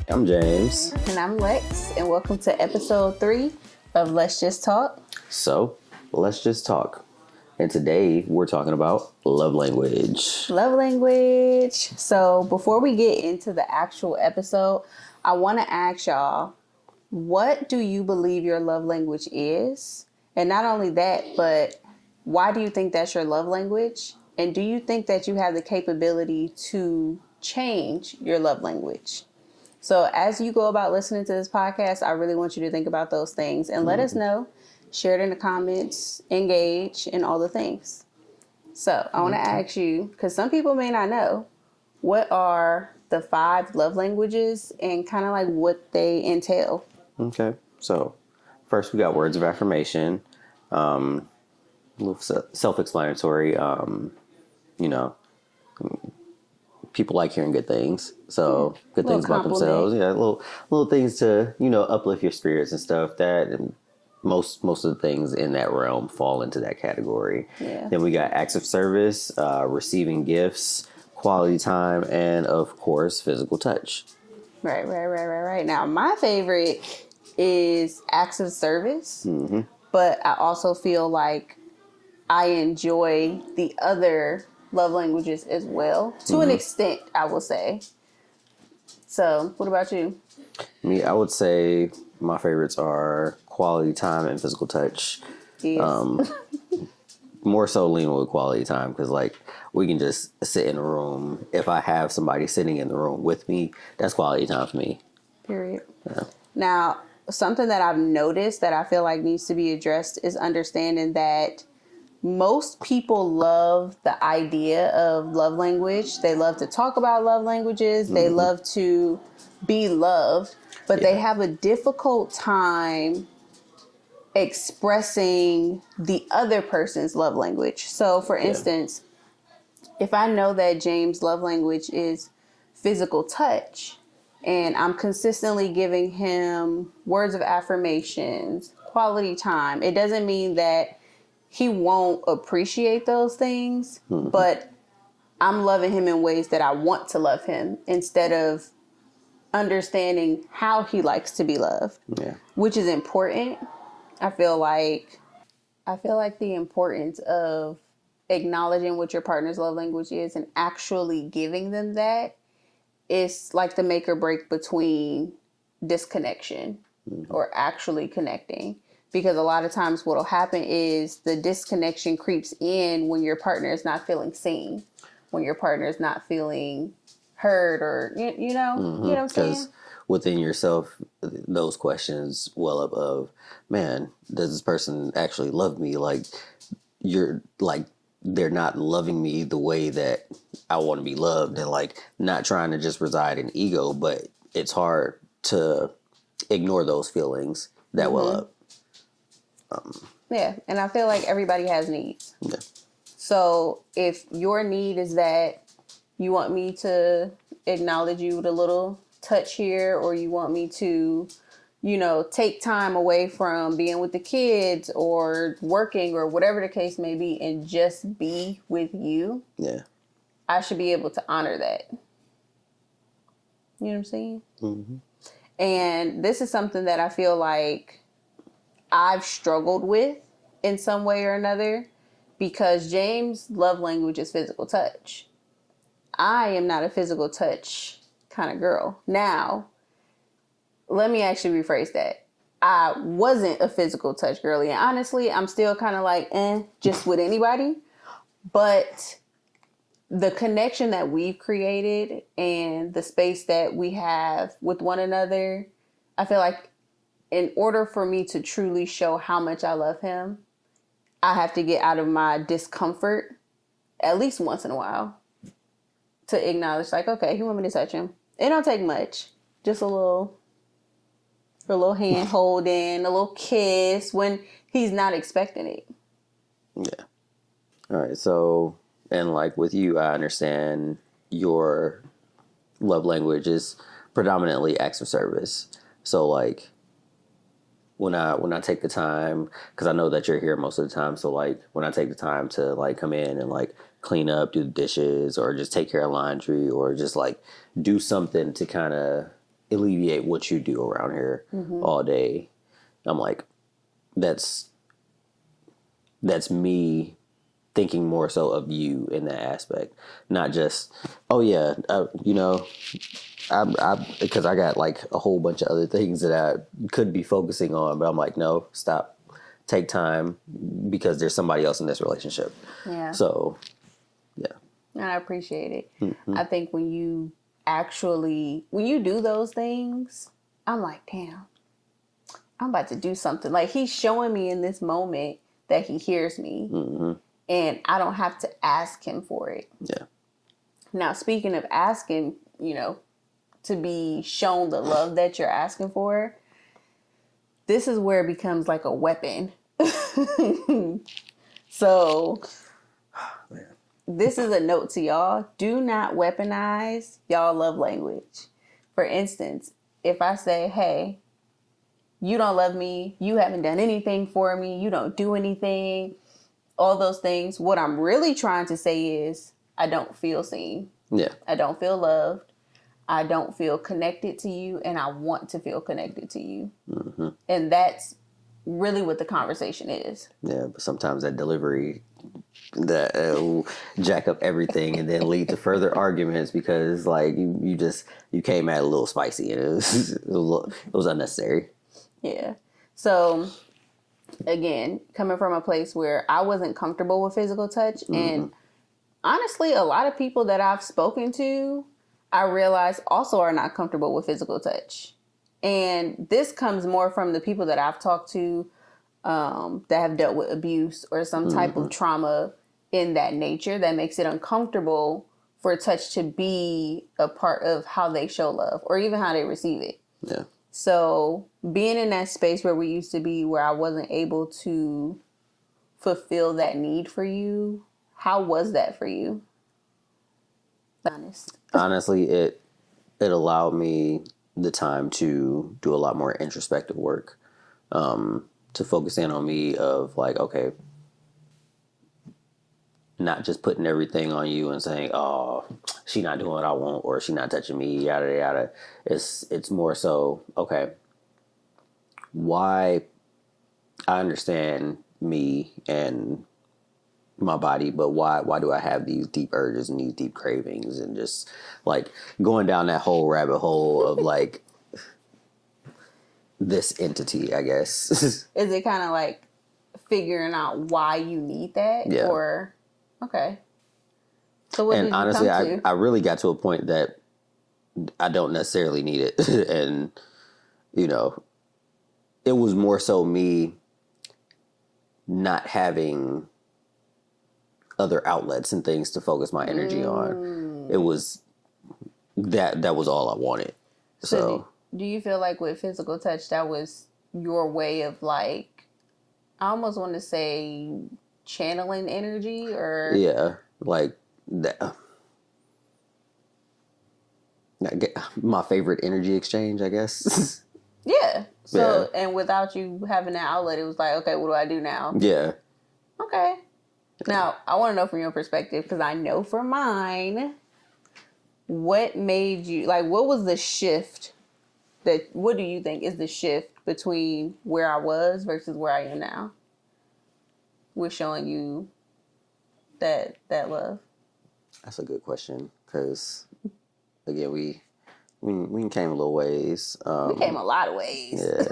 I'm James. And I'm Lex, and welcome to episode 3 of Let's Just Talk. So, let's just talk. And today we're talking about love language. Love language. So, before we get into the actual episode, I want to ask y'all, what do you believe your love language is? And not only that, but why do you think that's your love language? And do you think that you have the capability to change your love language? So as you go about listening to this podcast, I really want you to think about those things and let us know. Share it in the comments, engage, and all the things. So I want to ask you, because some people may not know, what are the 5 love languages and kind of like what they entail? Okay. So, first we got words of affirmation. A little self-explanatory. You know, people like hearing good things. So good things about themselves. Yeah, little things to, uplift your spirits and stuff. That most of the things in that realm fall into that category. Yeah. Then we got acts of service, receiving gifts, quality time, and of course physical touch. Right. Now, my favorite is acts of service, but I also feel like I enjoy the other love languages as well, to an extent, I will say. So, what about you? Me, I would say my favorites are quality time and physical touch. Yes. More so lean with quality time because, like, we can just sit in a room. If I have somebody sitting in the room with me, that's quality time for me. Period. Yeah. Now, something that I've noticed that I feel like needs to be addressed is understanding that most people love the idea of love language. They love to talk about love languages. They love to be loved, but they have a difficult time expressing the other person's love language. So, for instance, if I know that James' love language is physical touch, and I'm consistently giving him words of affirmations, quality time, it doesn't mean that he won't appreciate those things, but I'm loving him in ways that I want to love him instead of understanding how he likes to be loved, which is important. I feel like the importance of acknowledging what your partner's love language is and actually giving them that is like the make or break between disconnection or actually connecting. Because a lot of times what will happen is the disconnection creeps in when your partner is not feeling seen, when your partner is not feeling heard, or, you know what I'm saying? Because within yourself, those questions well up of, man, does this person actually love me? Like, they're not loving me the way that I want to be loved, and like not trying to just reside in ego, but it's hard to ignore those feelings that well up. Yeah, and I feel like everybody has needs. Yeah. So if your need is that you want me to acknowledge you with a little touch here, or you want me to, take time away from being with the kids or working or whatever the case may be and just be with you, I should be able to honor that. You know what I'm saying? Mm-hmm. And this is something that I feel like I've struggled with in some way or another, because James' love language is physical touch. I am not a physical touch kind of girl. Now, let me actually rephrase that. I wasn't a physical touch girly, and honestly, I'm still kind of like, just with anybody. But the connection that we've created and the space that we have with one another, I feel like in order for me to truly show how much I love him, I have to get out of my discomfort at least once in a while to acknowledge, like, okay, he want me to touch him. It don't take much. Just a little hand holding, a little kiss when he's not expecting it. Yeah. All right. So, and like with you, I understand your love language is predominantly acts of service. So like, when I take the time, because I know that you're here most of the time, so like when I take the time to like come in and like clean up, do the dishes, or just take care of laundry, or just like do something to kind of alleviate what you do around here all day. I'm like, that's me thinking more so of you in that aspect, not just, oh yeah, because I got like a whole bunch of other things that I could be focusing on, but I'm like, no, stop, take time, because there's somebody else in this relationship. Yeah. So, yeah. And I appreciate it. I think when you do those things, I'm like, damn, I'm about to do something. Like, he's showing me in this moment that he hears me, and I don't have to ask him for it. Yeah. Now, speaking of asking, to be shown the love that you're asking for, this is where it becomes like a weapon. So, this is a note to y'all. Do not weaponize y'all love language. For instance, if I say, hey, you don't love me, you haven't done anything for me, you don't do anything, all those things, what I'm really trying to say is, I don't feel seen. Yeah. I don't feel loved. I don't feel connected to you, and I want to feel connected to you. And that's really what the conversation is. Yeah, but sometimes that delivery that will jack up everything and then lead to further arguments because like you came at a little spicy and it was unnecessary. Yeah. So again, coming from a place where I wasn't comfortable with physical touch, and honestly, a lot of people that I've spoken to, I realize also are not comfortable with physical touch. And this comes more from the people that I've talked to that have dealt with abuse or some type of trauma in that nature that makes it uncomfortable for touch to be a part of how they show love or even how they receive it. Yeah. So being in that space where we used to be, where I wasn't able to fulfill that need for you, how was that for you? Honest. Honestly, it allowed me the time to do a lot more introspective work, to focus in on me of like, okay, not just putting everything on you and saying, oh, she not doing what I want or she not touching me, yada, yada. It's more so, okay, why I understand me and my body, but why do I have these deep urges and these deep cravings, and just like going down that whole rabbit hole of like this entity, I guess. Is it kind of like figuring out why you need that? Yeah. Or, okay. So what And did you honestly, come to? I really got to a point that I don't necessarily need it. And, it was more so me not having other outlets and things to focus my energy on. It was that was all I wanted. So do you feel like with physical touch, that was your way of like, I almost want to say channeling energy, or? yeah, like that. My favorite energy exchange, I guess. Yeah. So, Yeah. and without you having that outlet, it was like, okay, what do I do now? Yeah. Okay. Now, I want to know from your perspective, because I know from mine, what made you, like, what was the shift what do you think is the shift between where I was versus where I am now with showing you that love? That's a good question, because again, we came a little ways. We came a lot of ways. Yeah.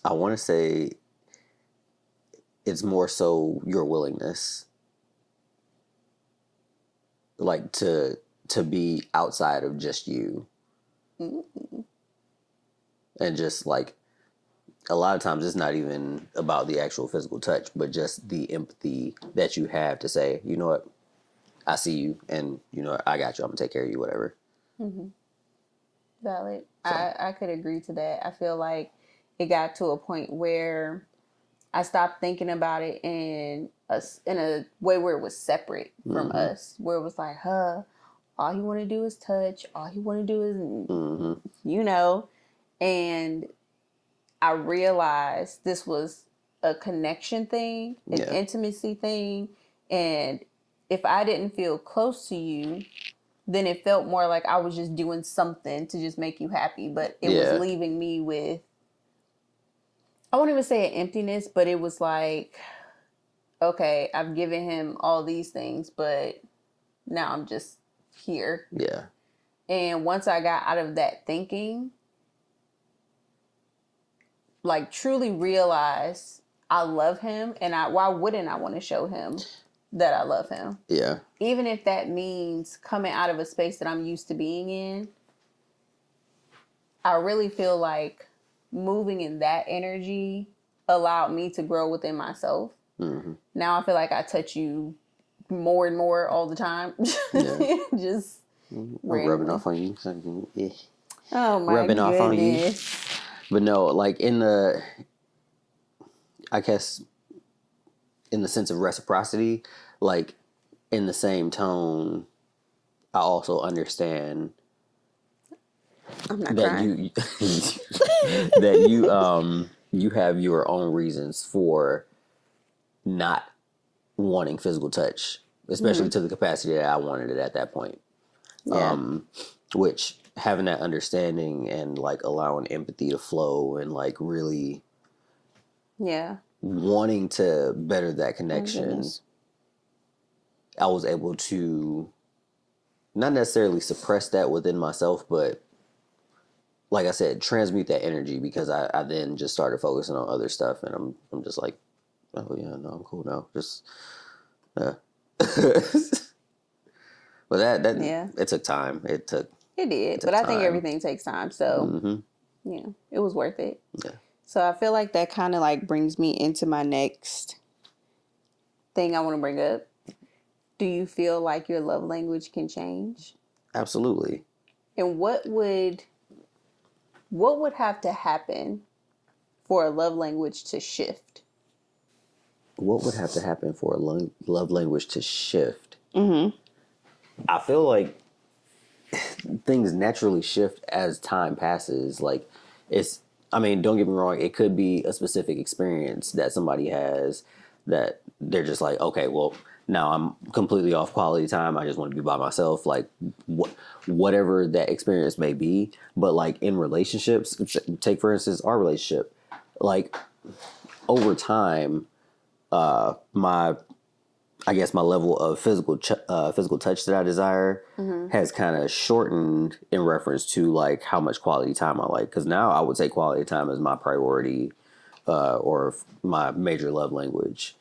I want to say it's more so your willingness, like to be outside of just you, and just like a lot of times it's not even about the actual physical touch, but just the empathy that you have to say, you know what, I see you, and I got you. I'm gonna take care of you, whatever. Valid. So. I could agree to that. I feel like it got to a point where I stopped thinking about it in a way where it was separate from us, where it was like, all he want to do is touch. All he want to do is, and I realized this was a connection thing, an Yeah. intimacy thing. And if I didn't feel close to you, then it felt more like I was just doing something to just make you happy. But it was Yeah. leaving me with, I won't even say an emptiness, but it was like, okay, I've given him all these things, but now I'm just here. Yeah. And once I got out of that thinking, like truly realized I love him, and why wouldn't I want to show him that I love him? Yeah. Even if that means coming out of a space that I'm used to being in, I really feel like moving in that energy allowed me to grow within myself. Mm-hmm. Now I feel like I touch you more and more all the time. Yeah. Just I'm rubbing randomly. off on you. So, yeah. Oh my Rubbing off on you. goodness. But no, like I guess in the sense of reciprocity, like in the same tone, I also understand I'm not that crying. you have your own reasons for not wanting physical touch, especially to the capacity that I wanted it at that point. Yeah. Which having that understanding and like allowing empathy to flow and like really Yeah. wanting to better that Oh, connection, goodness. I was able to not necessarily suppress that within myself, but like I said, transmute that energy because I then just started focusing on other stuff, and I'm just like, oh yeah, no, I'm cool now. Just but that Yeah. it took time. It It did. took But I think time. everything takes time. So, Mm-hmm. yeah, it was worth it. Yeah, So I feel like that kind of like brings me into my next thing I want to bring up. Do you feel like your love language can change? absolutely. And what would have to happen for a love language to shift? What would have to happen for a love language to shift? Mm-hmm. I feel like things naturally shift as time passes. Like it's, I mean, don't get me wrong. It could be a specific experience that somebody has that they're just like, okay, well, now I'm completely off quality time. I just want to be by myself. Like whatever that experience may be. But like in relationships, take for instance, our relationship, like over time, my I guess my level of physical touch that I desire has kind of shortened in reference to like how much quality time I like. Because now I would say quality time is my priority or my major love language.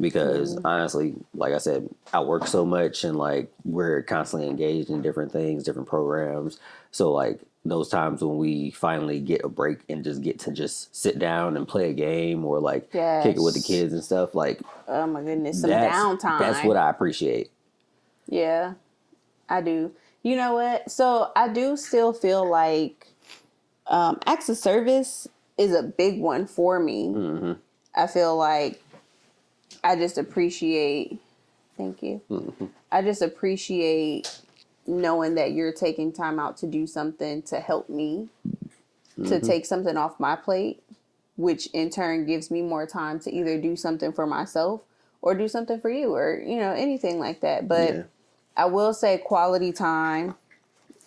Because honestly, like I said, I work so much and like we're constantly engaged in different things, different programs. So like those times when we finally get a break and just get to just sit down and play a game or like kick it with the Yes. kids and stuff, like Oh my goodness. Some that's what downtime. I appreciate. Yeah, I do. You know what? So I do still feel like acts of service is a big one for me. Mm-hmm. I feel like I just appreciate, thank you. Mm-hmm. I just appreciate knowing that you're taking time out to do something to help me, to Mm-hmm. take something off my plate, which in turn gives me more time to either do something for myself or do something for you or, anything like that. Yeah. But I will say quality time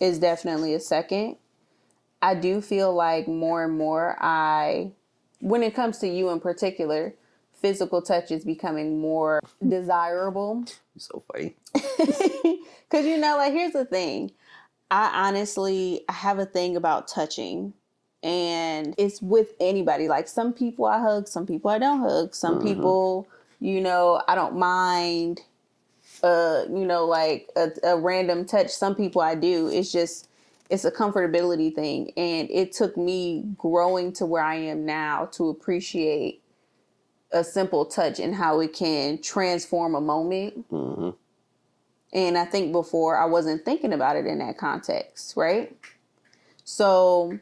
is definitely a second. I do feel like more and more when it comes to you in particular, physical touch is becoming more desirable. So funny. Because, like, here's the thing. I have a thing about touching, and it's with anybody. Like, some people I hug, some people I don't hug. Some Mm-hmm. people, I don't mind, like a random touch. Some people I do. It's a comfortability thing. And it took me growing to where I am now to appreciate a simple touch and how it can transform a moment. Mm-hmm. And I think before I wasn't thinking about it in that context, right? So,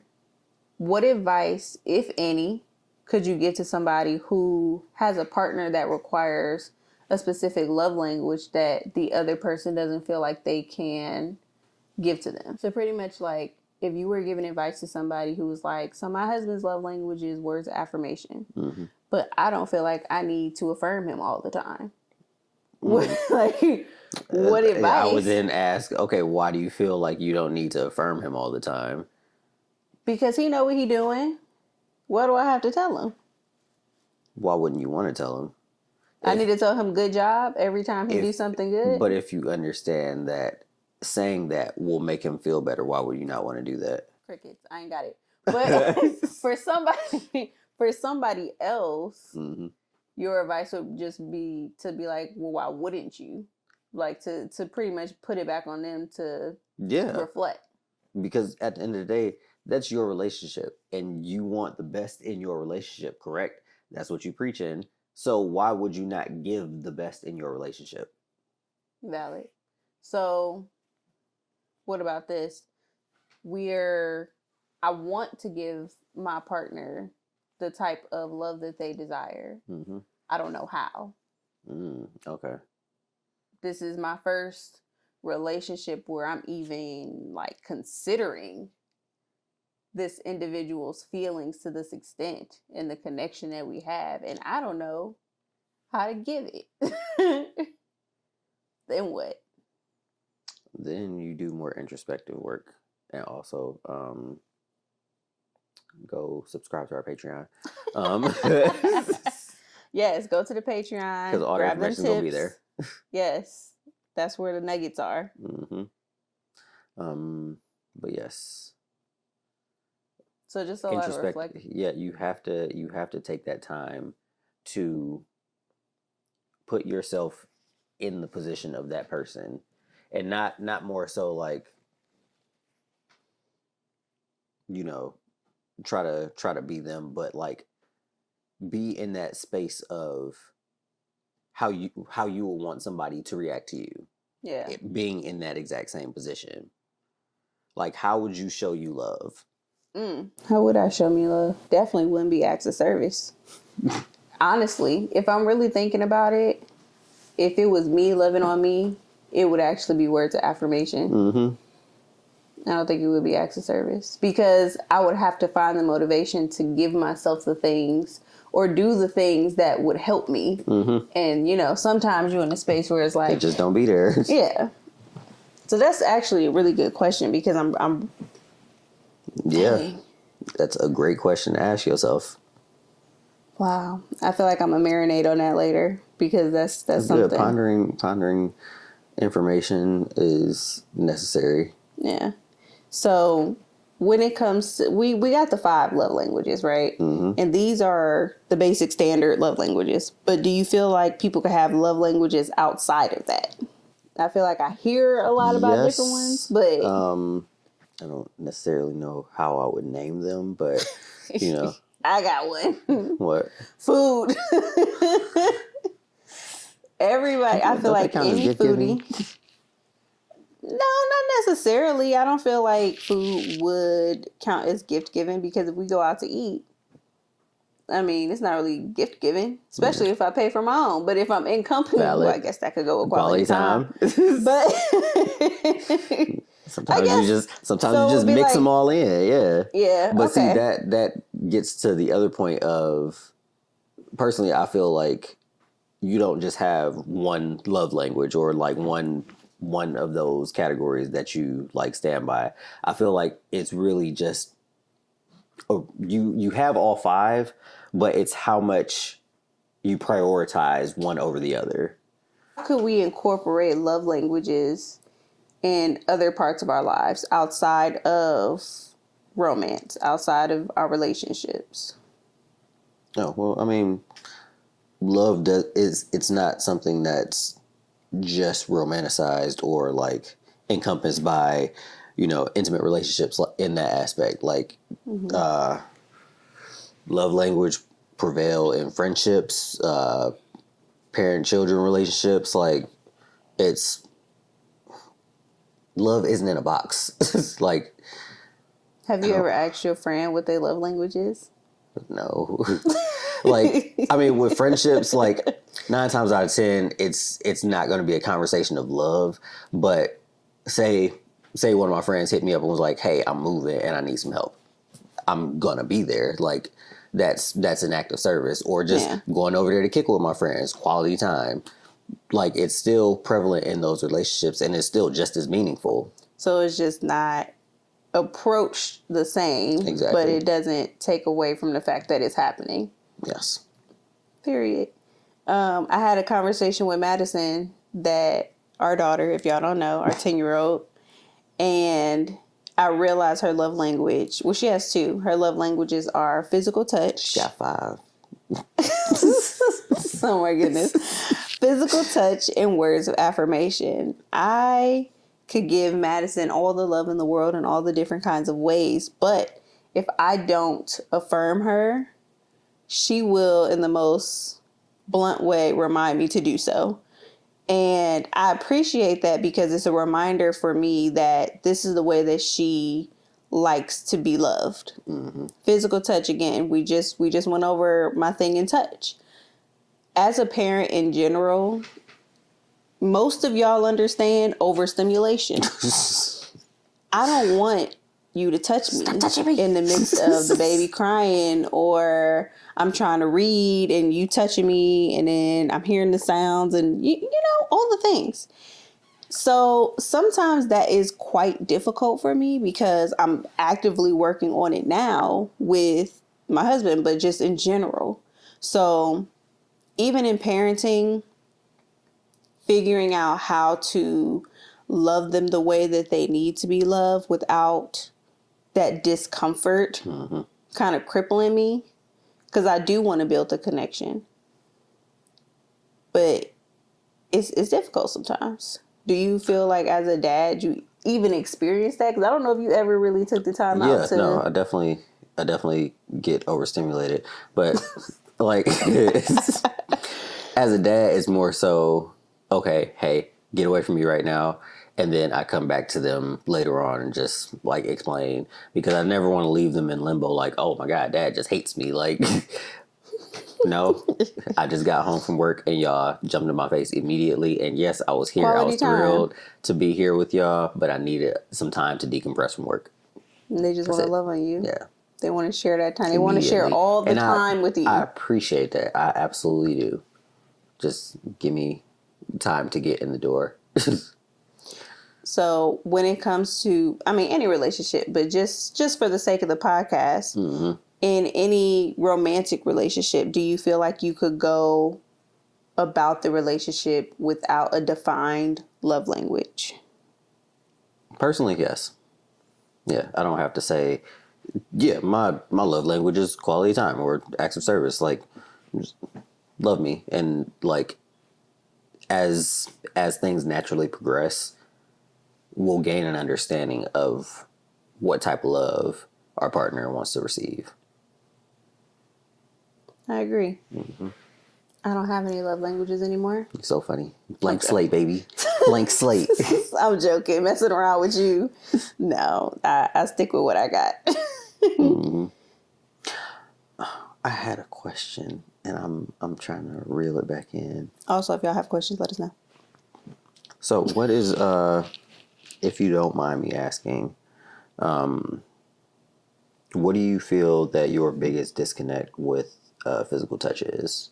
what advice, if any, could you give to somebody who has a partner that requires a specific love language that the other person doesn't feel like they can give to them? So, pretty much like if you were giving advice to somebody who was like, so my husband's love language is words of affirmation, Mm-hmm. But I don't feel like I need to affirm him all the time. Mm. Like, what I would advice? then ask, okay, why do you feel like you don't need to affirm him all the time? Because he know what he doing. What do I have to tell him? Why wouldn't you want to tell him? I need to tell him good job every time he do If, something good. but if you understand that saying that will make him feel better, why would you not want to do that? Crickets. I ain't got it. But for somebody else, Mm-hmm. your advice would just be to be like, well, why wouldn't you? Like to pretty much put it back on them to Yeah, reflect. because at the end of the day, that's your relationship, and you want the best in your relationship, correct? That's what you preach in. So why would you not give the best in your relationship? Valid. So, what about this? I want to give my partner the type of love that they desire. Mm-hmm. I don't know how. Okay. This is my first relationship where I'm even like considering this individual's feelings to this extent and the connection that we have. And I don't know how to give it. Then what? Then you do more introspective work, and also go subscribe to our Patreon. Yes, go to the Patreon. Because all the grab them information is going to be tips. there. Yes, that's where the nuggets are. Mm-hmm. But yes, So just a lot of reflect. Yeah, you have to take that time to put yourself in the position of that person, and not more so like, you know, try to be them, but like be in that space of how you will want somebody to react to you. Yeah. Being in that exact same position. Like, how would you show you love? How would I show me love? Definitely wouldn't be acts of service. Honestly, if I'm really thinking about it, if it was me loving on me, it would actually be words of affirmation. Mm-hmm. I don't think it would be acts of service because I would have to find the motivation to give myself the things or do the things that would help me. Mm-hmm. And, you know, sometimes you're in a space where it's like, just don't be there. Yeah. So that's actually a really good question because I'm yeah. Dang. That's a great question to ask yourself. Wow. I feel like I'm gonna marinate on that later because that's Good. something. Pondering information is necessary. Yeah. So when it comes to we got the 5 love languages, right? Mm-hmm. And these are the basic standard love languages. But do you feel like people could have love languages outside of that? I feel like I hear a lot about different ones, but I don't necessarily know how I would name them, but you know. I got one. What? Food. Everybody, I feel like any foodie. No, not necessarily. I don't feel like food would count as gift giving because if we go out to eat, I mean, it's not really gift giving, especially if I pay for my own. But if I'm in company, well, I guess that could go with quality time. But sometimes you just mix like, them all in, yeah. Yeah. But see, that gets to the other point of, personally, I feel like you don't just have one love language or like one of those categories that you like stand by. I feel like it's really just you have all 5, but it's how much you prioritize one over the other. How could we incorporate love languages in other parts of our lives outside of romance, outside of our relationships? Oh, well, I mean, it's not something that's just romanticized or like encompassed by, you know, intimate relationships in that aspect. Like, love language prevail in friendships, parent-children relationships. Like, it's love isn't in a box. It's like, have you ever asked your friend what their love language is? No. Like, I mean, with friendships, like 9 times out of 10, it's not going to be a conversation of love. But say one of my friends hit me up and was like, "Hey, I'm moving and I need some help." I'm gonna be there. Like, that's an act of service. Or just going over there to kick with my friends, quality time. Like, it's still prevalent in those relationships, and it's still just as meaningful. So it's just not approached the same, Exactly. but it doesn't take away from the fact that it's happening. Yes. Period. I had a conversation with Madison, that our daughter, if y'all don't know, our 10-year-old, and I realized her love language. Well, she has two. Her love languages are physical touch. She got 5. Oh my goodness. Physical touch and words of affirmation. I could give Madison all the love in the world in all the different kinds of ways, but if I don't affirm her, she will, in the most blunt way, remind me to do so. And I appreciate that, because it's a reminder for me that this is the way that she likes to be loved. Mm-hmm. Physical touch, again, we just went over my thing in touch. As a parent in general, most of y'all understand overstimulation. I don't want you to touch me. Stop touching me in the midst of the baby crying, or I'm trying to read and you touching me, and then I'm hearing the sounds and you know, all the things. So sometimes that is quite difficult for me, because I'm actively working on it now with my husband, but just in general. So even in parenting, figuring out how to love them the way that they need to be loved without that discomfort kind of crippling me, because I do want to build the connection, but it's difficult sometimes. Do you feel like, as a dad, you even experience that? Because I don't know if you ever really took the time out to... No, I definitely get overstimulated, but like, as a dad, it's more so, okay, hey, get away from me right now. And then I come back to them later on and just like explain, because I never want to leave them in limbo. Like, oh my God, Dad just hates me. Like, no, I just got home from work and y'all jumped in my face immediately. And yes, I was here. Quality I was thrilled to be here with y'all, but I needed some time to decompress from work. And they just want to love on you. Yeah. They want to share that time. They want to share all the time with you. I appreciate that. I absolutely do. Just give me time to get in the door. So when it comes to, I mean, any relationship, but just for the sake of the podcast, in any romantic relationship, do you feel like you could go about the relationship without a defined love language? Personally, yes. Yeah, I don't have to say, yeah, my love language is quality time or acts of service. Like, just love me. And like, as things naturally progress, we'll gain an understanding of what type of love our partner wants to receive. I agree. I don't have any love languages anymore. It's so funny. Blank slate, baby. Blank slate. I'm joking. Messing around with you. No, I stick with what I got. I had a question, and I'm trying to reel it back in. Also, if y'all have questions, let us know. So what is, if you don't mind me asking, what do you feel that your biggest disconnect with physical touch is?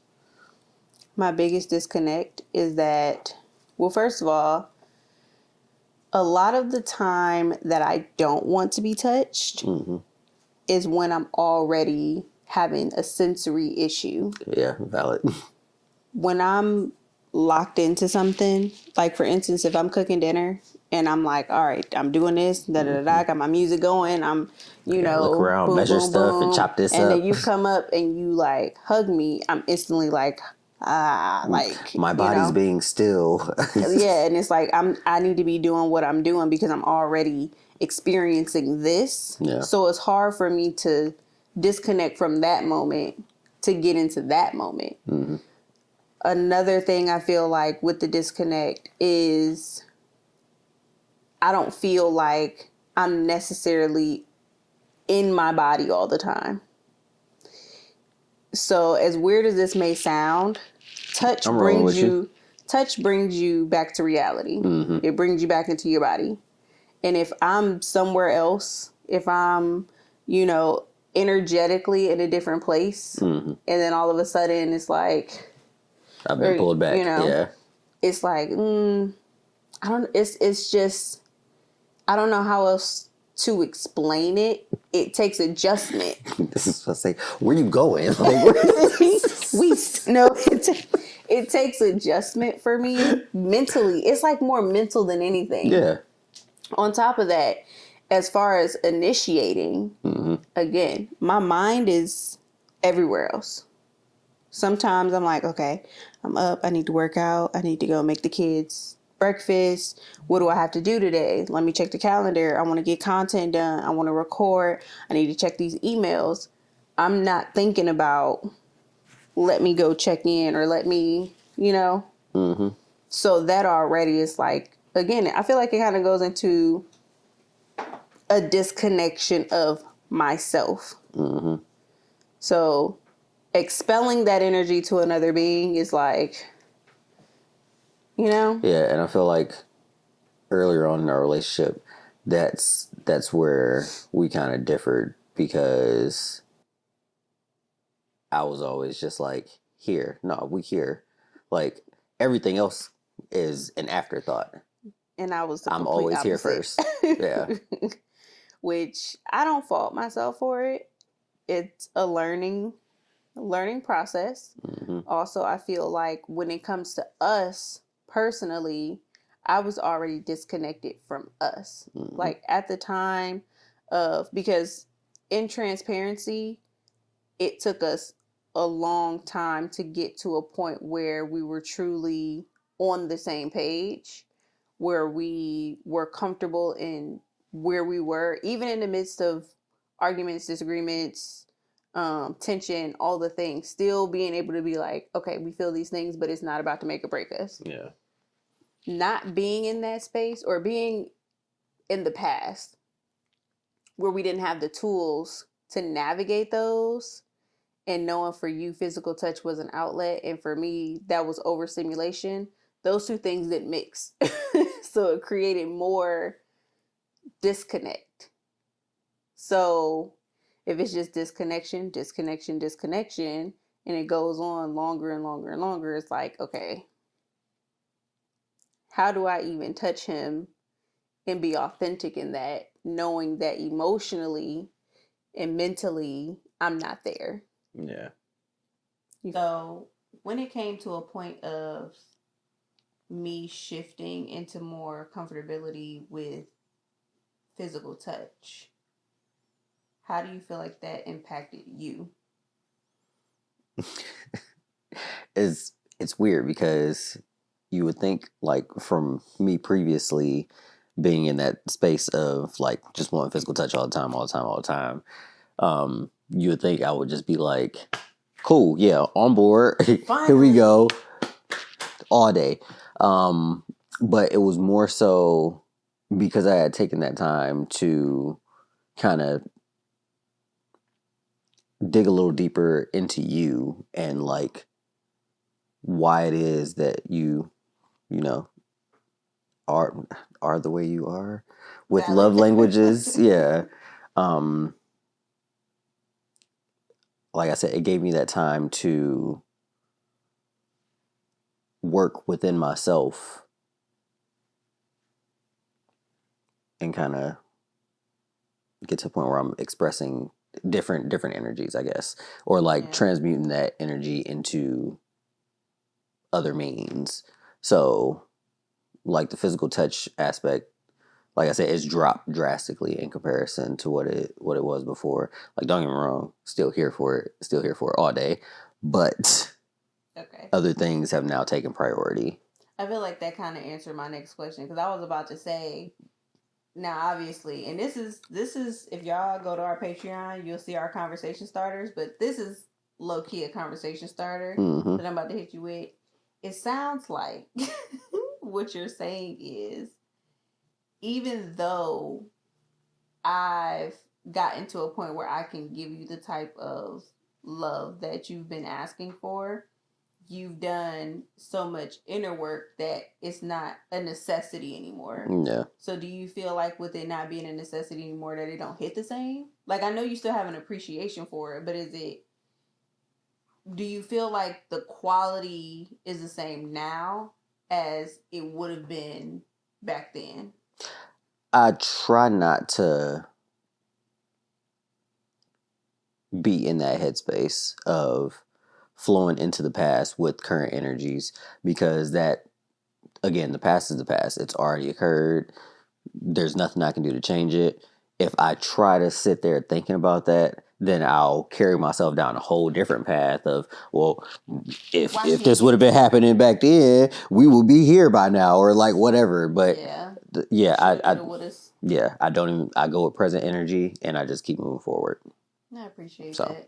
My biggest disconnect is that, well, first of all, a lot of the time that I don't want to be touched is when I'm already having a sensory issue. Yeah, valid. When I'm locked into something, like for instance, if I'm cooking dinner and I'm like, all right, I'm doing this, got my music going, I'm, look around, boom, measure boom, stuff, boom, and chop this and up. then you come up and you like hug me, I'm instantly like, like my body's being still. Yeah, and it's like I need to be doing what I'm doing because I'm already experiencing this. Yeah. So it's hard for me to disconnect from that moment to get into that moment. Another thing I feel like with the disconnect is I don't feel like I'm necessarily in my body all the time. So as weird as this may sound, touch brings you back to reality. It brings you back into your body. And if I'm somewhere else, if I'm, energetically in a different place, Mm-hmm. and then all of a sudden it's like, I've or been pulled you back. know, Yeah. it's like I don't. It's just I don't know how else to explain it. It takes adjustment. This is what I say. Where you going? Like, where- we no, it takes adjustment for me mentally. It's like more mental than anything. yeah. On top of that, as far as initiating, again, my mind is everywhere else. Sometimes I'm like, okay, I'm up. I need to work out. I need to go make the kids breakfast. What do I have to do today? Let me check the calendar. I want to get content done. I want to record. I need to check these emails. I'm not thinking about let me go check in or let me, So that already is like, again, I feel like it kind of goes into a disconnection of myself. So expelling that energy to another being is like, Yeah, and I feel like earlier on in our relationship, that's where we kind of differed because I was always just like, here, no, we here, like everything else is an afterthought. and I was the I'm complete always here opposite. first. Yeah. Which I don't fault myself for it. It's a learning process. Mm-hmm. Also, I feel like when it comes to us personally, I was already disconnected from us. Mm-hmm. Like at the time of, because in transparency, it took us a long time to get to a point where we were truly on the same page, where we were comfortable in where we were, even in the midst of arguments, disagreements, tension, all the things, still being able to be like, okay, we feel these things, but it's not about to make or break us. Yeah. Not being in that space or being in the past where we didn't have the tools to navigate those, and knowing for you physical touch was an outlet and for me that was overstimulation, those two things didn't mix. So it created more disconnect. So if it's just disconnection, and it goes on longer and longer and longer, it's like, okay, how do I even touch him and be authentic in that, knowing that emotionally and mentally I'm not there. Yeah. So when it came to a point of me shifting into more comfortability with physical touch, how do you feel like that impacted you? It's weird because you would think like from me previously being in that space of like just wanting physical touch all the time, all the time, all the time. You would think I would just be like, cool, yeah, on board. Here we go, all day. But it was more so because I had taken that time to kind of dig a little deeper into you and like why it is that you know are the way you are with Valid. love languages. Yeah. um like I said, it gave me that time to work within myself and kind of get to a point where I'm expressing different energies, I guess, or like transmuting that energy into other means. So like the physical touch aspect, like I said, it's dropped drastically in comparison to what it was before. Like, don't get me wrong, still here for it all day, but Okay. other things have now taken priority. I feel like that kind of answered my next question, because I was about to say, now obviously, and this is if y'all go to our Patreon, you'll see our conversation starters, but this is low key a conversation starter that I'm about to hit you with. It sounds like what you're saying is, even though I've gotten to a point where I can give you the type of love that you've been asking for, you've done so much inner work that it's not a necessity anymore. Yeah. So do you feel like with it not being a necessity anymore that it don't hit the same? Like I know you still have an appreciation for it, but do you feel like the quality is the same now as it would have been back then? I try not to be in that headspace of flowing into the past with current energies, because that, again, the past is the past. It's already occurred. There's nothing I can do to change it. If I try to sit there thinking about that, then I'll carry myself down a whole different path of, well, if this would have been happening back then, we would be here by now, or like whatever. But yeah, I don't even, I go with present energy and I just keep moving forward. I appreciate that.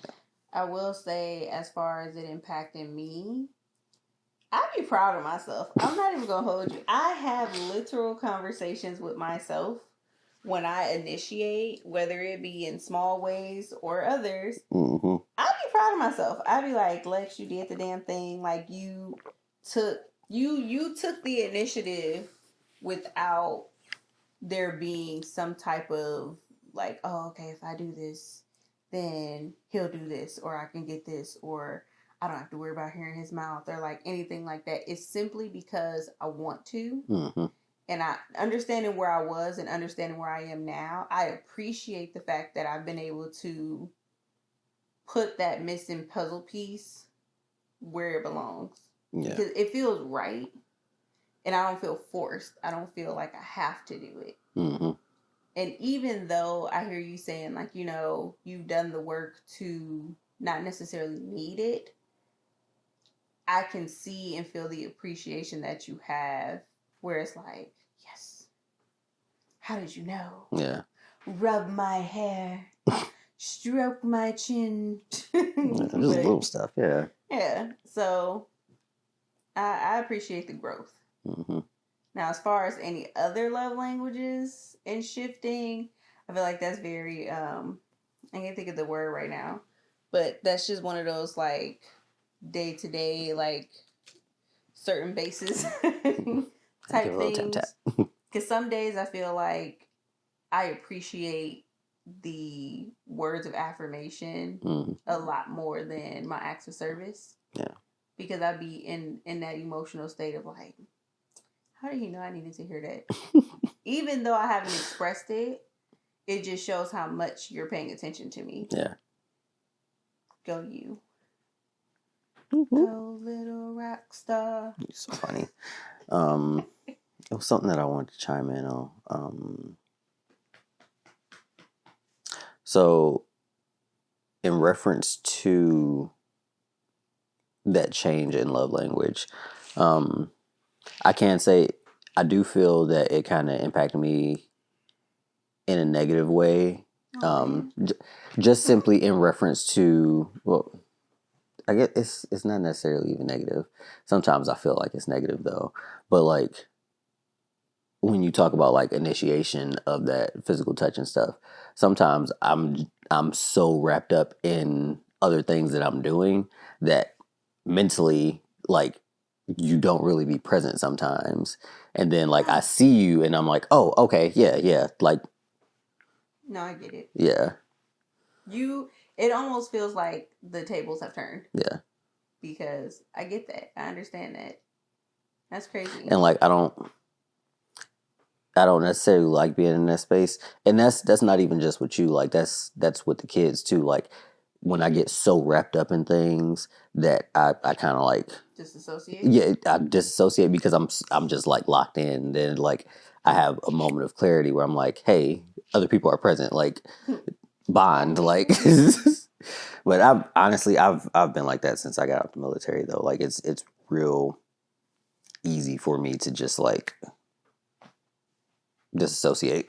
Yeah. I will say, as far as it impacting me, I'd be proud of myself. I'm not even gonna hold you. I have literal conversations with myself when I initiate, whether it be in small ways or others. Mm-hmm. I'd be proud of myself. I'd be like, Lex, you did the damn thing. Like took you took the initiative without there being some type of like, oh, okay, if I do this, then he'll do this, or I can get this, or I don't have to worry about hearing his mouth, or like anything like that. It's simply because I want to. Mm-hmm. And I understanding where I was and understanding where I am now, I appreciate the fact that I've been able to put that missing puzzle piece where it belongs. Yeah. Because it feels right. And I don't feel forced. I don't feel like I have to do it. Mm-hmm. And even though I hear you saying, like, you know, you've done the work to not necessarily need it, I can see and feel the appreciation that you have, where it's like, yes, how did you know? Yeah. Rub my hair, stroke my chin. Just little stuff, yeah. Yeah, so I appreciate the growth. Mm-hmm. Now, as far as any other love languages and shifting, I feel like that's very, I can't think of the word right now, but that's just one of those, like, day-to-day, like, certain basis type things. Because some days I feel like I appreciate the words of affirmation a lot more than my acts of service. Yeah. Because I'd be in that emotional state of, like, how do you know I needed to hear that? Even though I haven't expressed it, it just shows how much you're paying attention to me. Yeah. Go you. Mm-hmm. Go little rock star. You're so funny. It was something that I wanted to chime in on. So, in reference to that change in love language, I can say I do feel that it kind of impacted me in a negative way. Just simply in reference to, well, I guess it's not necessarily even negative. Sometimes I feel like it's negative though. But like when you talk about like initiation of that physical touch and stuff, sometimes I'm so wrapped up in other things that I'm doing that mentally, like, you don't really be present sometimes. And then like I see you and I'm like, oh, okay, yeah. Like, no, I get it. Yeah. It almost feels like the tables have turned. Yeah. Because I get that. I understand that. That's crazy. And like I don't necessarily like being in that space. And that's not even just with you. Like that's with the kids too. Like when I get so wrapped up in things that I kind of like disassociate. Yeah, I disassociate because I'm just like locked in. Then like I have a moment of clarity where I'm like, hey, other people are present. Like bond. Like, but I've been like that since I got out of the military though. Like it's real easy for me to just like disassociate,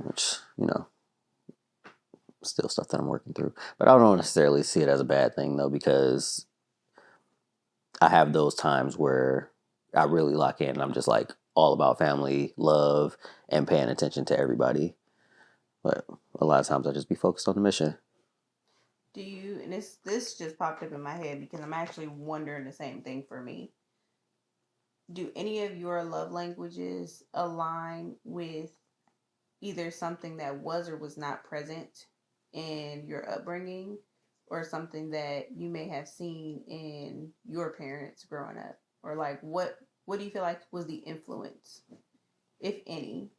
which, you know, still stuff that I'm working through. But I don't necessarily see it as a bad thing though, because I have those times where I really lock in and I'm just like all about family, love, and paying attention to everybody. But a lot of times I just be focused on the mission. Do you, and this just popped up in my head because I'm actually wondering the same thing for me. Do any of your love languages align with either something that was or was not present in your upbringing or something that you may have seen in your parents growing up? Or like what do you feel like was the influence, if any?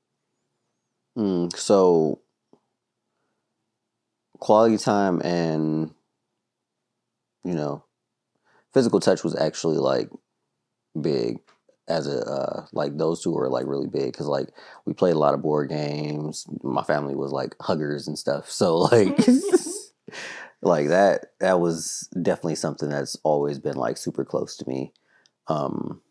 So quality time and, you know, physical touch was actually like big as a like those two were like really big because like we played a lot of board games. My family was like huggers and stuff, so like like that was definitely something that's always been like super close to me. um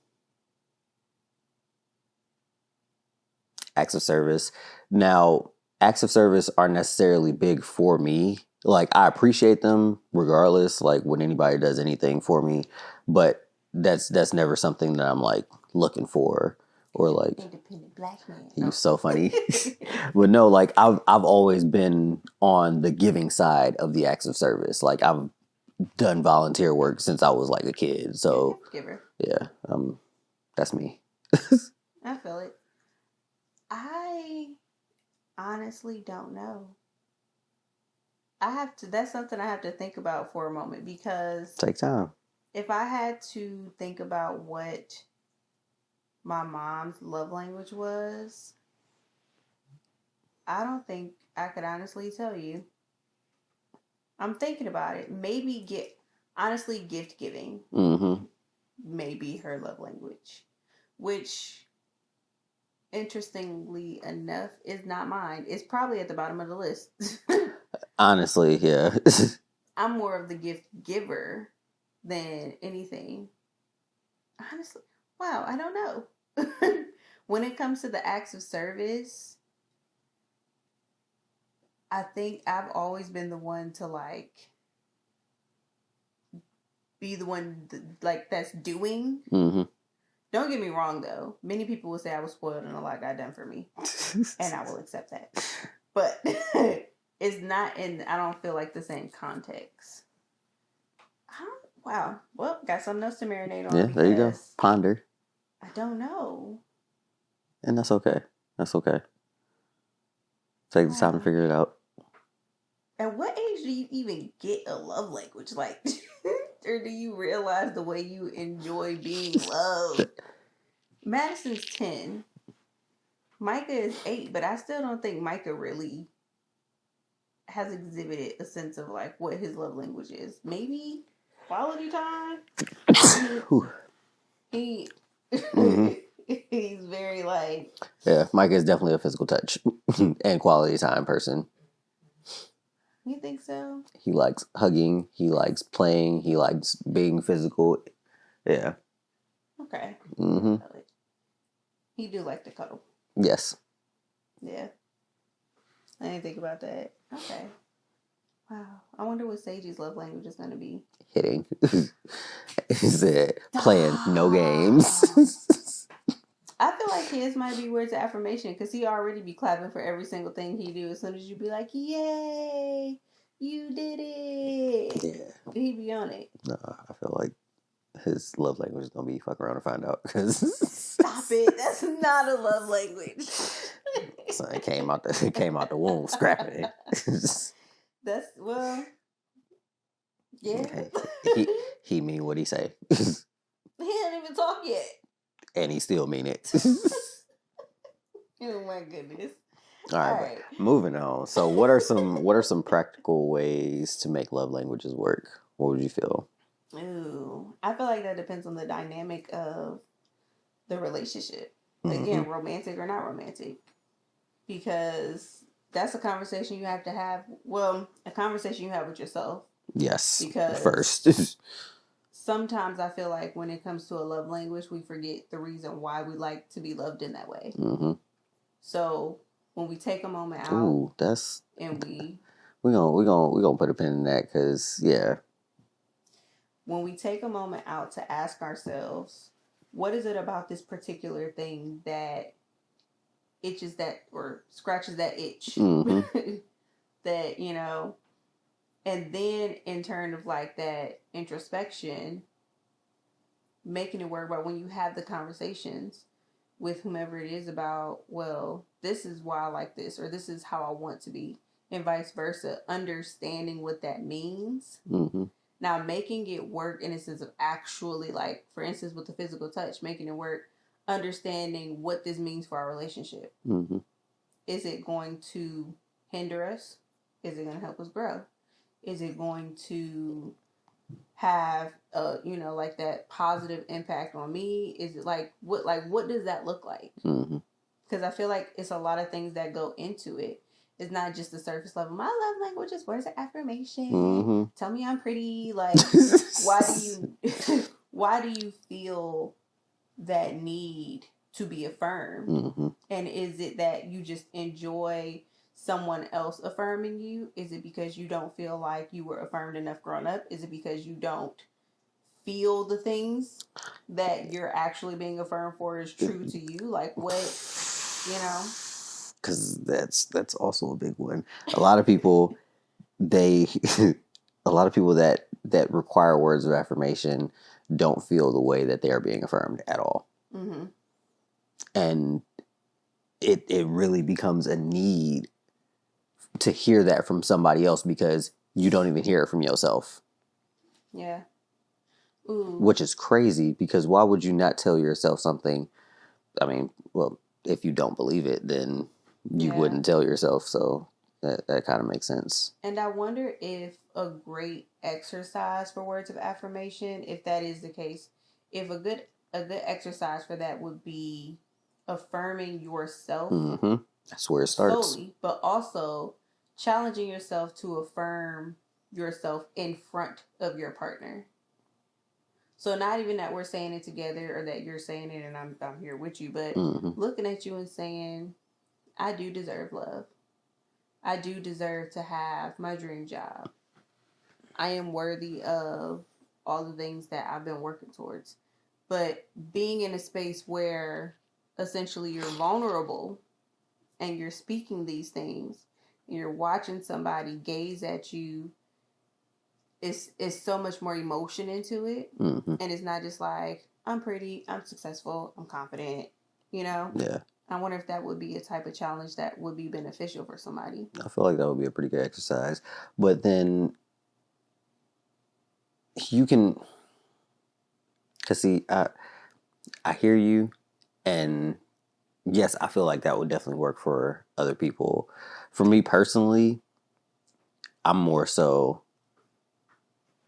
Acts of service. Now, acts of service aren't necessarily big for me. Like I appreciate them regardless, like when anybody does anything for me, but that's never something that I'm like looking for or like Independent black man. you No. so funny. But no, like I've always been on the giving side of the acts of service. Like I've done volunteer work since I was like a kid. So Giver. yeah, that's me. I feel it. I honestly don't know. That's something I have to think about for a moment because Take time. if I had to think about what my mom's love language was, I don't think I could honestly tell you. I'm thinking about it. Maybe honestly, gift giving Mm-hmm. may be her love language, which interestingly enough is not mine. It's probably at the bottom of the list. Honestly, yeah. I'm more of the gift giver than anything. Honestly, wow, I don't know. When it comes to the acts of service, I think I've always been the one to like be the one like that's doing. Mm-hmm. Don't get me wrong though. Many people will say I was spoiled and a lot got done for me, and I will accept that. But it's not in. I don't feel like the same context. Wow. Well, got something else to marinate on. Yeah, there you go. Ponder. I don't know. And that's okay. That's okay. Take the time to figure it out. At what age do you even get a love language? Like, or do you realize the way you enjoy being loved? Madison's 10. Micah is 8, but I still don't think Micah really has exhibited a sense of like what his love language is. Maybe quality time. he Mm-hmm. he's very like, Yeah, Mike is definitely a physical touch and quality time person. you think so? He likes hugging. He likes playing. He likes being physical. Yeah. Okay. Mm-hmm. He do like to cuddle. Yes. Yeah. I didn't think about that. Okay. Wow. I wonder what Sagey's love language is going to be. Hitting. He said playing no games. I feel like his might be words of affirmation because he already be clapping for every single thing he do. As soon as you be like, yay, you did it. Yeah. He be on it. No, I feel like his love language is going to be fuck around and find out. Stop it. That's not a love language. So it came out the womb scrapping. That's, well, yeah. He mean what he say. He didn't even talk yet. And he still mean it. Oh my goodness. All right. Moving on. So what are some practical ways to make love languages work? What would you feel? Ooh, I feel like that depends on the dynamic of the relationship. Mm-hmm. Again, romantic or not romantic. Because that's a conversation you have to have. Well, a conversation you have with yourself. Yes. Because first. Sometimes I feel like when it comes to a love language, we forget the reason why we like to be loved in that way. Mm-hmm. So when we take a moment out, ooh, and we're gonna put a pin in that because yeah. When we take a moment out to ask ourselves, what is it about this particular thing that itches that or scratches that itch? Mm-hmm. That, you know, And then in turn of like that introspection, making it work about when you have the conversations with whomever it is about, well, this is why I like this, or this is how I want to be, and vice versa, understanding what that means. Mm-hmm. Now, making it work in a sense of actually, like, for instance, with the physical touch, making it work, understanding what this means for our relationship. Mm-hmm. Is it going to hinder us? Is it going to help us grow? Is it going to have like that positive impact on me? Is it what does that look like? Mm-hmm. Because I feel like it's a lot of things that go into it. It's not just the surface level. My love language is words of affirmation. Mm-hmm. Tell me I'm pretty. Like, why do you why do you feel that need to be affirmed? Mm-hmm. And is it that you just enjoy someone else affirming you? Is it because you don't feel like you were affirmed enough growing up? Is it because you don't feel the things that you're actually being affirmed for is true to you? Like, what, you know? Because that's also a big one. A lot of people, they a lot of people that require words of affirmation don't feel the way that they are being affirmed at all. Mm-hmm. And it really becomes a need to hear that from somebody else because you don't even hear it from yourself. Yeah. Ooh. Which is crazy because why would you not tell yourself something? I mean, well, if you don't believe it, then you wouldn't tell yourself. So that kind of makes sense. And I wonder if a great exercise for words of affirmation, if that is the case, if a good exercise for that would be affirming yourself. Mm-hmm. That's where it starts. Solely, but also challenging yourself to affirm yourself in front of your partner. So not even that we're saying it together or that you're saying it and I'm here with you, but looking at you and saying, I do deserve love. I do deserve to have my dream job. I am worthy of all the things that I've been working towards. But being in a space where essentially you're vulnerable and you're speaking these things and you're watching somebody gaze at you, it's so much more emotion into it. And it's not just like, I'm pretty, I'm successful, I'm confident, Yeah. I wonder if that would be a type of challenge that would be beneficial for somebody. I feel like that would be a pretty good exercise. But then you can, because see, I hear you, and yes, I feel like that would definitely work for other people. For me personally, I'm more so,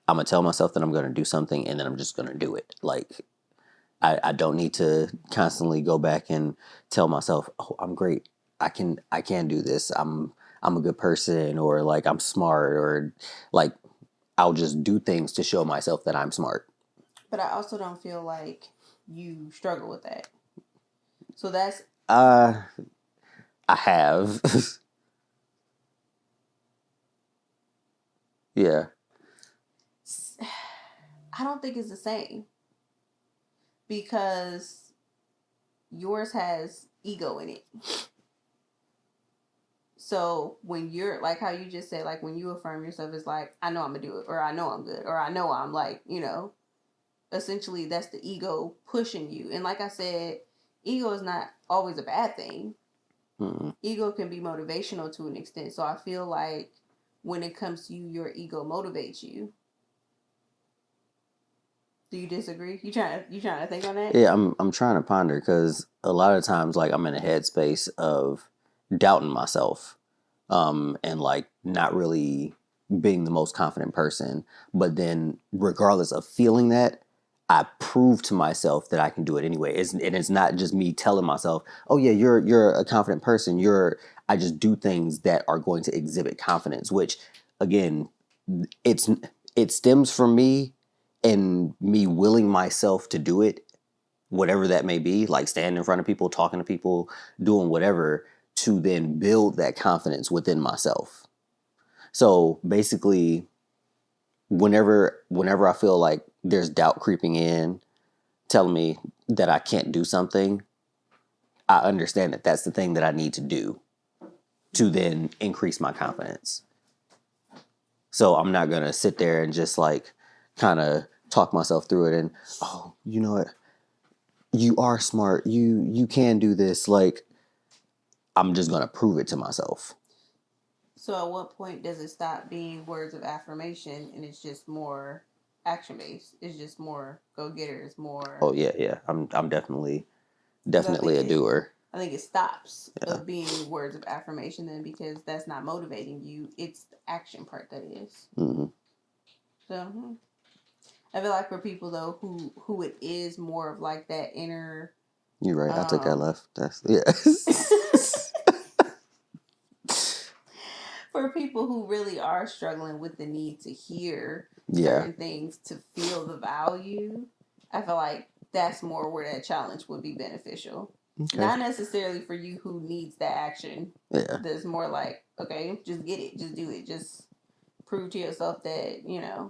I'm going to tell myself that I'm going to do something and then I'm just going to do it. Like, I don't need to constantly go back and tell myself, oh, I'm great. I can do this. I'm a good person, or like I'm smart, or like I'll just do things to show myself that I'm smart. But I also don't feel like you struggle with that. So that's... I have. Yeah. I don't think it's the same. Because yours has ego in it. So when you're, like how you just said, like when you affirm yourself, it's like, I know I'm gonna do it, or I know I'm good, or I know I'm like, essentially that's the ego pushing you. And like I said, ego is not always a bad thing. Mm-hmm. Ego can be motivational to an extent. So I feel like when it comes to you, your ego motivates you. Do you disagree? You trying to think on that? Yeah, I'm trying to ponder because a lot of times, like I'm in a headspace of doubting myself, and like not really being the most confident person. But then, regardless of feeling that, I prove to myself that I can do it anyway. And it's not just me telling myself, "Oh yeah, you're a confident person." I just do things that are going to exhibit confidence, which again, it stems from me and me willing myself to do it, whatever that may be, like standing in front of people, talking to people, doing whatever, to then build that confidence within myself. So basically, whenever I feel like there's doubt creeping in, telling me that I can't do something, I understand that that's the thing that I need to do to then increase my confidence. So I'm not going to sit there and just like kind of talk myself through it and, oh, you know what? You are smart. You can do this. Like, I'm just going to prove it to myself. So at what point does it stop being words of affirmation and it's just more action based? It's just more go getters, more. Oh yeah. I'm definitely a doer. I think it stops of being words of affirmation then, because that's not motivating you. It's the action part that is. Mm-hmm. So I feel like for people though who it is more of like that inner. You're right. I took that left. That's For people who really are struggling with the need to hear certain things to feel the value, I feel like that's more where that challenge would be beneficial. Okay. Not necessarily for you who needs that action. Yeah. That's more like, okay, just get it, just do it, just prove to yourself that, Yeah.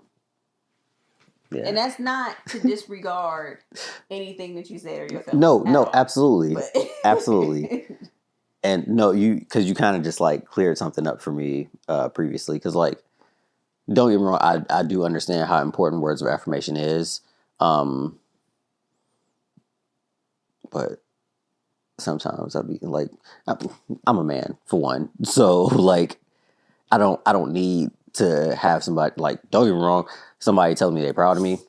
And that's not to disregard anything that you said or your feelings. No, absolutely. Absolutely. And no, because you kind of just like cleared something up for me previously. Because like, don't get me wrong, I do understand how important words of affirmation is. But sometimes I'll be like, I'm a man for one. So like, I don't need to have somebody like, don't get me wrong, somebody telling me they're proud of me.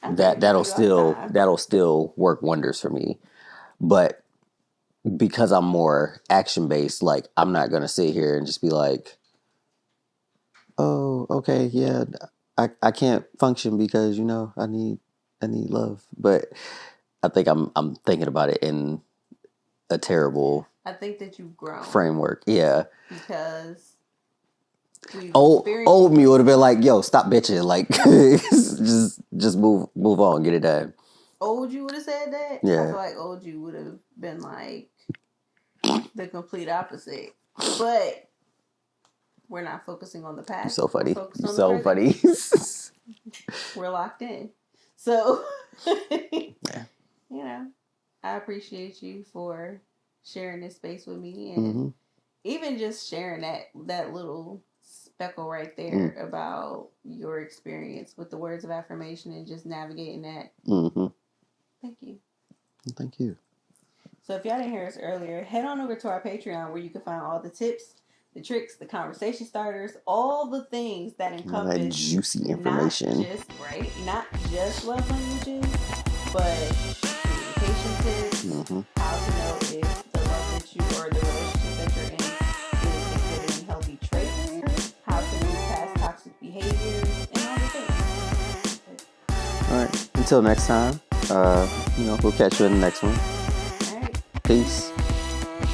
That'll still work wonders for me. But because I'm more action based, like I'm not gonna sit here and just be like, oh, okay, yeah, I can't function because I need love. But I think I'm thinking about it in a terrible. I think that you've grown framework. Yeah, because old me would have been like, yo, stop bitching, like just move on, get it done. Old you would have said that. Yeah, I feel like old you would have been like the complete opposite. But we're not focusing on the past. So funny. So funny. We're locked in. So, yeah. I appreciate you for sharing this space with me and even just sharing that little speckle right there about your experience with the words of affirmation and just navigating that. Thank you. Thank you. So if y'all didn't hear us earlier, head on over to our Patreon where you can find all the tips, the tricks, the conversation starters, all the things that encompass that juicy information. Not just love languages, but communication tips, how to know if the love that you or the relationship that you're in is exhibiting healthy traits, how to move past toxic behaviors, and all the things. All right. Until next time, we'll catch you in the next one. All right. Peace.